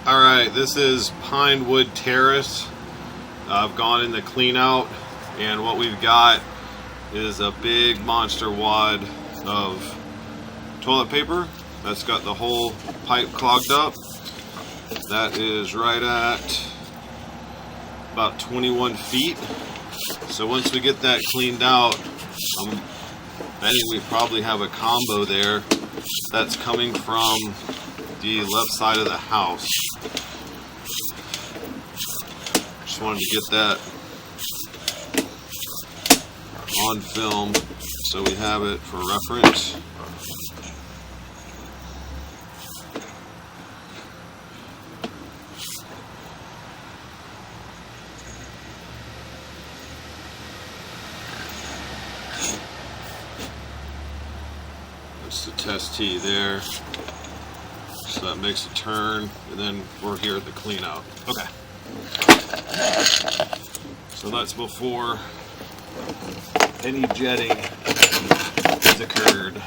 Alright, this is Pinewood Terrace. I've gone in the clean out, and what we've got is a big monster wad of toilet paper that's got the whole pipe clogged up. That is right at about 21 feet. So once we get that cleaned out, I think we probably have a combo there that's coming from the left side of the house. Just wanted to get that on film so we have it for reference. That's the test tee there. So that makes a turn, and then we're here at the clean out. Okay. So that's before any jetting has occurred.